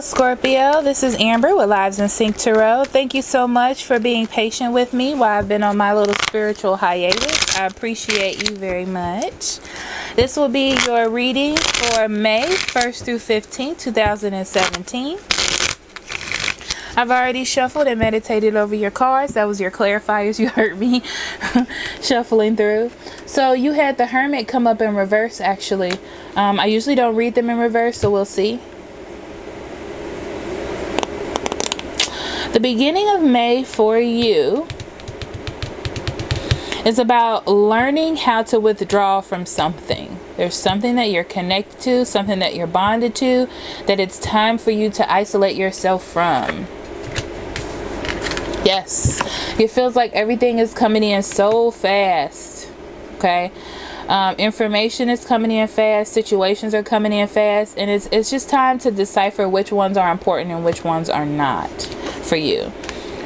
Scorpio, this is Amber with Lives in Sync Tarot. Thank you so much for being patient with me while I've been on my little spiritual hiatus. I appreciate you very much. This will be your reading for May 1st through 15th, 2017. I've already shuffled and meditated over your cards. That was your clarifiers. You heard me shuffling through. So you had the Hermit come up in reverse, actually. I usually don't read them in reverse, so we'll see. The beginning of May for you is about learning how to withdraw from something. There's something that you're connected to, something that you're bonded to, that it's time for you to isolate yourself from. Yes, it feels like everything is coming in so fast. Okay, information is coming in fast, situations are coming in fast, and it's just time to decipher which ones are important and which ones are not for you.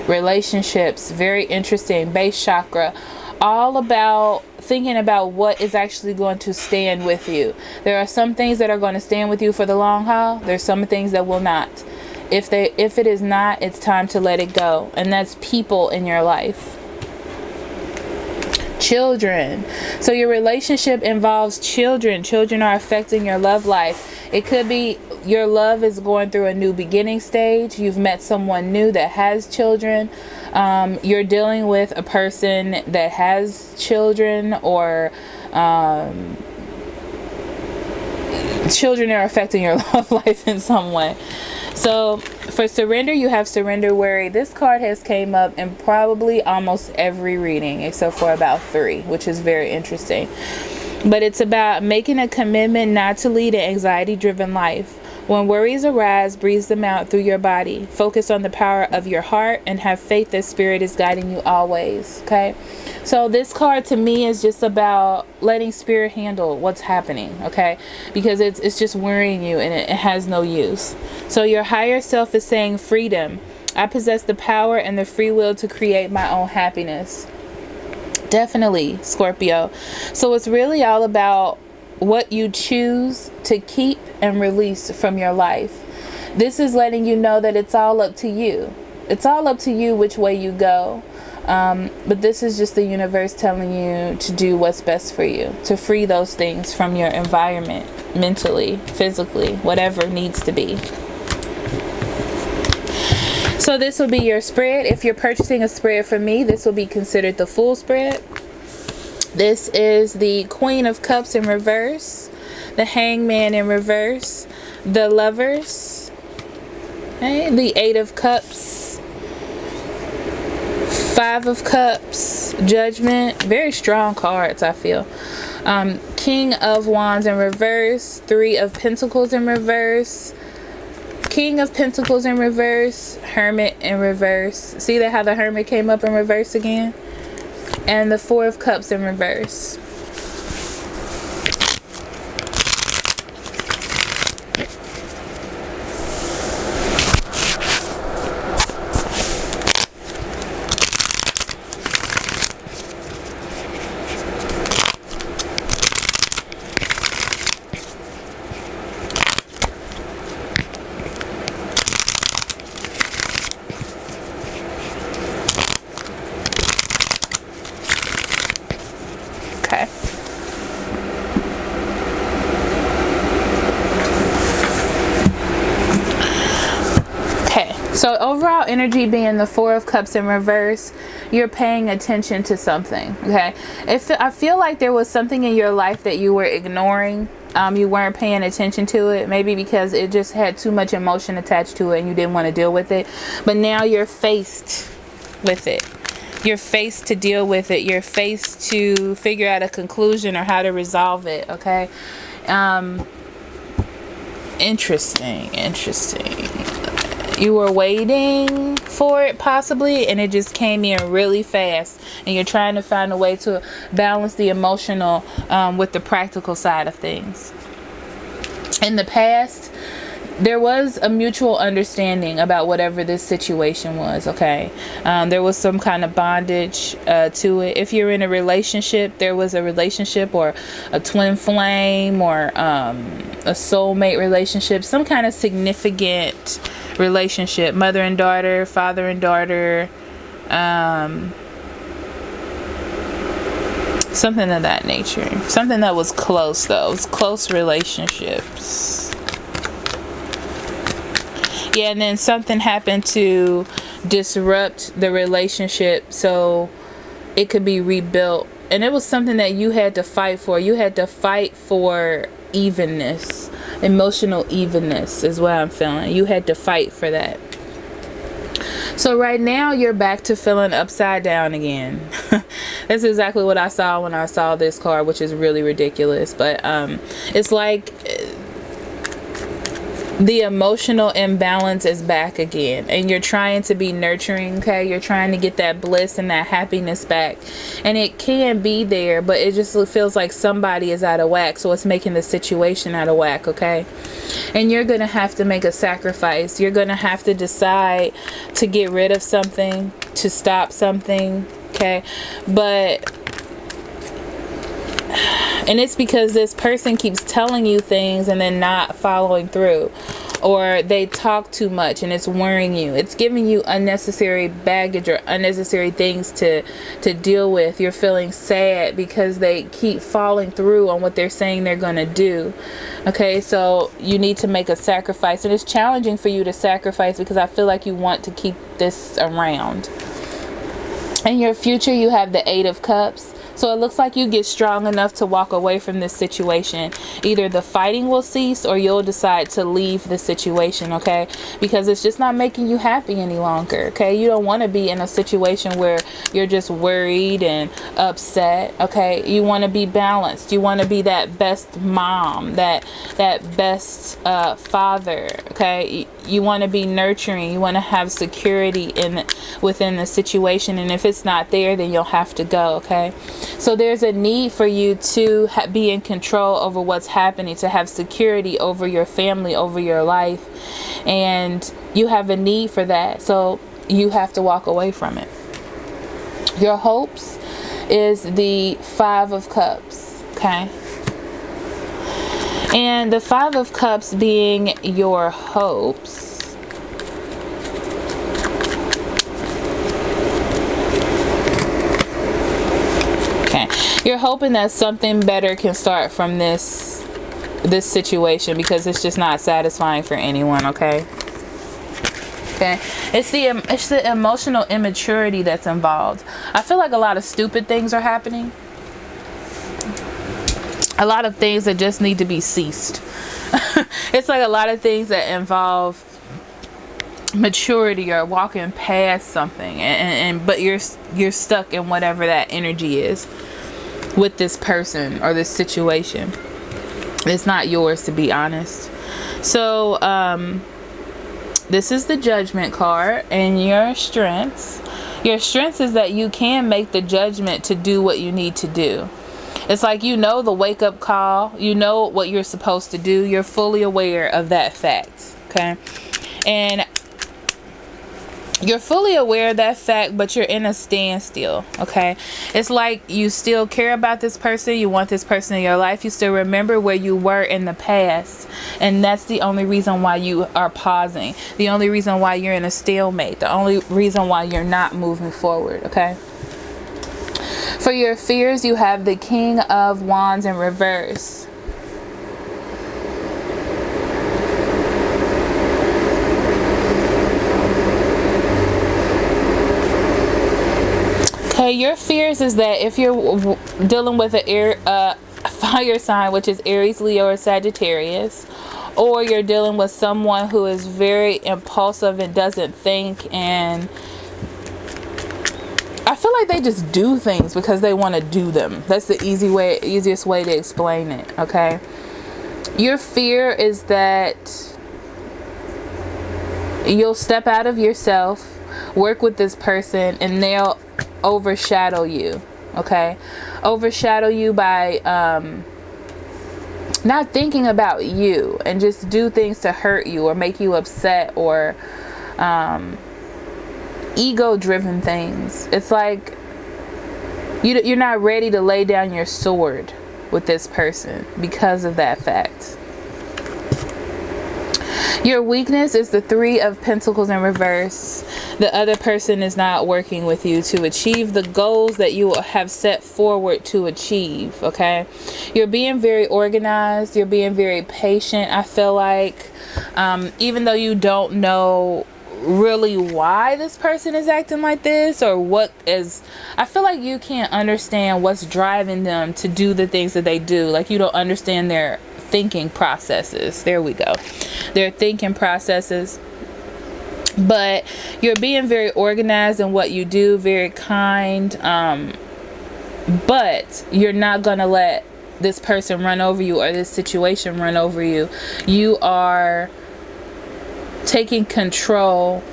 Relationships, very interesting. Base chakra, all about thinking about what is actually going to stand with you. There are some things that are going to stand with you for the long haul. There's some things that will not. If it is not, it's time to let it go. And that's people in your life. Children. So your relationship involves children. Children are affecting your love life. It could be your love is going through a new beginning stage. You've met someone new that has children. You're dealing with a person that has children, or children are affecting your love life in some way. So for surrender, you have surrender worry. This card has came up in probably almost every reading except for about 3, which is very interesting. But it's about making a commitment not to lead an anxiety-driven life. When worries arise, breathe them out through your body. Focus on the power of your heart and have faith that Spirit is guiding you always. Okay? So this card to me is just about letting Spirit handle what's happening. Okay? Because it's just worrying you and it has no use. So your higher self is saying freedom. I possess the power and the free will to create my own happiness. Definitely, Scorpio. So it's really all about what you choose to keep and release from your life. This is letting you know that it's all up to you. It's all up to you which way you go. But this is just the universe telling you to do what's best for you, to free those things from your environment, mentally, physically, whatever needs to be. So this will be your spread. If you're purchasing a spread from me, this will be considered the full spread. This is the Queen of Cups in reverse, the Hangman in reverse, the Lovers, okay, the 8 of Cups, 5 of Cups, Judgment. Very strong cards, I feel. King of Wands in reverse, 3 of Pentacles in reverse, King of Pentacles in reverse, Hermit in reverse. See that how the Hermit came up in reverse again? And the 4 of Cups in reverse. Okay. So overall energy being the 4 of Cups in reverse, you're paying attention to something. Okay. I feel like there was something in your life that you were ignoring. You weren't paying attention to it, maybe because it just had too much emotion attached to it and you didn't want to deal with it. But now you're faced with it. You're faced to deal with it. You're faced to figure out a conclusion or how to resolve it. Okay. Interesting. You were waiting for it possibly, and it just came in really fast, and you're trying to find a way to balance the emotional with the practical side of things. In the past, there was a mutual understanding about whatever this situation was. Okay, there was some kind of bondage to it. If you're in a relationship, there was a relationship or a twin flame or a soulmate relationship, some kind of significant distant relationship, mother and daughter, father and daughter, something of that nature. Something that was close, though. It was close relationships. Yeah, and then something happened to disrupt the relationship so it could be rebuilt. And it was something that you had to fight for. You had to fight for evenness. Emotional evenness is what I'm feeling. You had to fight for that. So right now you're back to feeling upside down again. That's exactly what I saw when I saw this card, which is really ridiculous. But it's like the emotional imbalance is back again, and you're trying to be nurturing. Okay, you're trying to get that bliss and that happiness back, and it can be there, but it just feels like somebody is out of whack, so it's making the situation out of whack. Okay, and you're gonna have to make a sacrifice. You're gonna have to decide to get rid of something, to stop something. Okay, but and it's because this person keeps telling you things and then not following through, or they talk too much and it's worrying you. It's giving you unnecessary baggage or unnecessary things to deal with. You're feeling sad because they keep following through on what they're saying they're going to do. Okay, so you need to make a sacrifice, and it's challenging for you to sacrifice because I feel like you want to keep this around. In your future, you have the 8 of Cups. So it looks like you get strong enough to walk away from this situation. Either the fighting will cease or you'll decide to leave the situation, okay? Because it's just not making you happy any longer, okay? You don't want to be in a situation where you're just worried and upset, okay? You want to be balanced. You want to be that best mom, that best father, okay? You want to be nurturing. You want to have security within the situation. And if it's not there, then you'll have to go, okay? So there's a need for you to be in control over what's happening, to have security over your family, over your life. And you have a need for that. So you have to walk away from it. Your hopes is the 5 of Cups, okay? And the 5 of Cups being your hopes. Okay. You're hoping that something better can start from this situation because it's just not satisfying for anyone, okay? Okay. It's the emotional immaturity that's involved. I feel like a lot of stupid things are happening. A lot of things that just need to be ceased. It's like a lot of things that involve maturity or walking past something, but you're stuck in whatever that energy is with this person or this situation. It's not yours, to be honest. So this is the Judgment card, and your strengths is that you can make the judgment to do what you need to do. It's like, you know, the wake-up call, you know what you're supposed to do. You're fully aware of that fact, okay? And you're fully aware of that fact, but you're in a standstill, okay? It's like you still care about this person. You want this person in your life. You still remember where you were in the past. And that's the only reason why you are pausing. The only reason why you're in a stalemate. The only reason why you're not moving forward, okay? For your fears, you have the King of Wands in reverse. Okay, your fears is that if you're dealing with a fire sign, which is Aries, Leo, or Sagittarius, or you're dealing with someone who is very impulsive and doesn't think, and I feel like they just do things because they want to do them. That's the easiest way to explain it, okay? Your fear is that you'll step out of yourself, work with this person, and they'll overshadow you, okay? Overshadow you by not thinking about you, and just do things to hurt you or make you upset, or ego-driven things. It's like you're not ready to lay down your sword with this person because of that fact. Your weakness is the 3 of Pentacles in reverse. The other person is not working with you to achieve the goals that you have set forward to achieve, okay? You're being very organized. You're being very patient, I feel like. Even though you don't know really why this person is acting like this or what is, I feel like you can't understand what's driving them to do the things that they do. Like, you don't understand their thinking processes. There we go. Their thinking processes. But you're being very organized in what you do, very kind, but you're not gonna let this person run over you or this situation run over you. You are taking control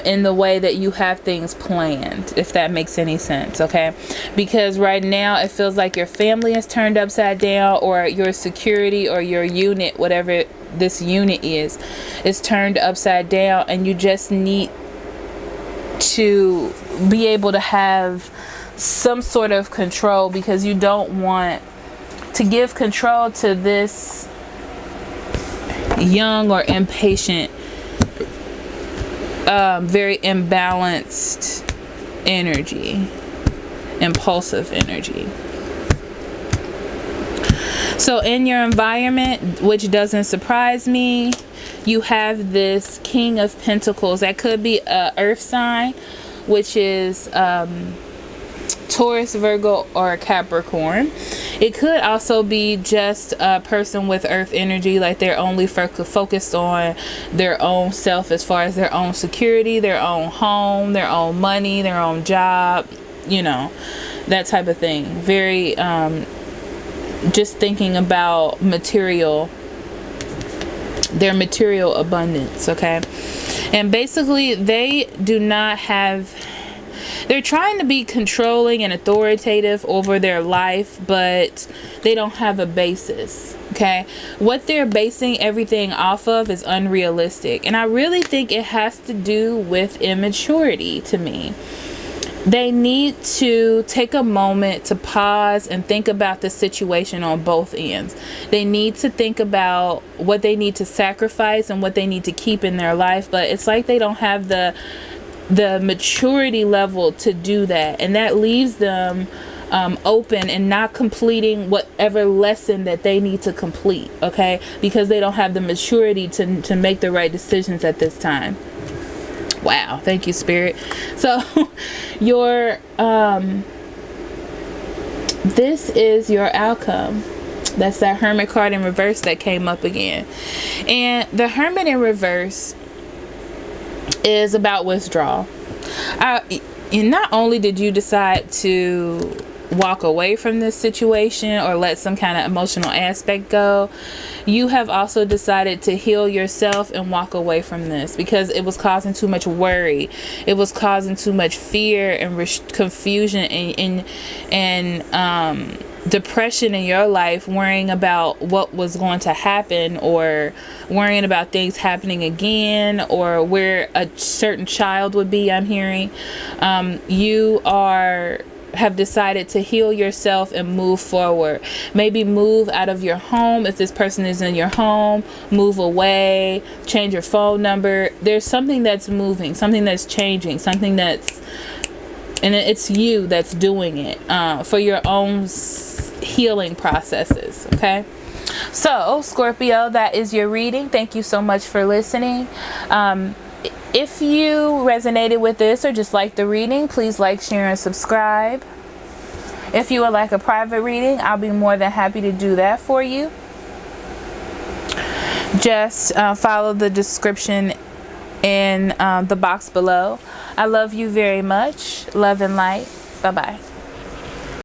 in the way that you have things planned, if that makes any sense, okay? Because right now it feels like your family is turned upside down, or your security or your unit, whatever this unit is turned upside down, and you just need to be able to have some sort of control, because you don't want to give control to this young or impatient, very imbalanced energy, impulsive energy. So in your environment, which doesn't surprise me, you have this King of Pentacles. That could be a earth sign, which is Taurus, Virgo, or Capricorn. It could also be just a person with earth energy, like they're only focused on their own self as far as their own security, their own home, their own money, their own job, you know, that type of thing. Very just thinking about material, their material abundance, okay? And basically they do not have, they're trying to be controlling and authoritative over their life, but they don't have a basis, okay? What they're basing everything off of is unrealistic. And I really think it has to do with immaturity to me. They need to take a moment to pause and think about the situation on both ends. They need to think about what they need to sacrifice and what they need to keep in their life, but it's like they don't have the maturity level to do that, and that leaves them open and not completing whatever lesson that they need to complete, okay? Because they don't have the maturity to make the right decisions at this time. Wow, thank you, Spirit. So your this is your outcome. That's that Hermit card in reverse that came up again. And the Hermit in reverse is about withdrawal. And not only did you decide to walk away from this situation or let some kind of emotional aspect go, you have also decided to heal yourself and walk away from this because it was causing too much worry. It was causing too much fear and confusion and depression in your life, worrying about what was going to happen, or worrying about things happening again, or where a certain child would be. I'm hearing you have decided to heal yourself and move forward. Maybe move out of your home if this person is in your home, move away, change your phone number. There's something that's moving, something that's changing, something that's, and it's you that's doing it for your own healing processes, okay? So Scorpio, that is your reading. Thank you so much for listening. If you resonated with this or just like the reading, please like, share, and subscribe. If you would like a private reading, I'll be more than happy to do that for you. Just follow the description in the box below. I love you very much. Love and light. Bye-bye.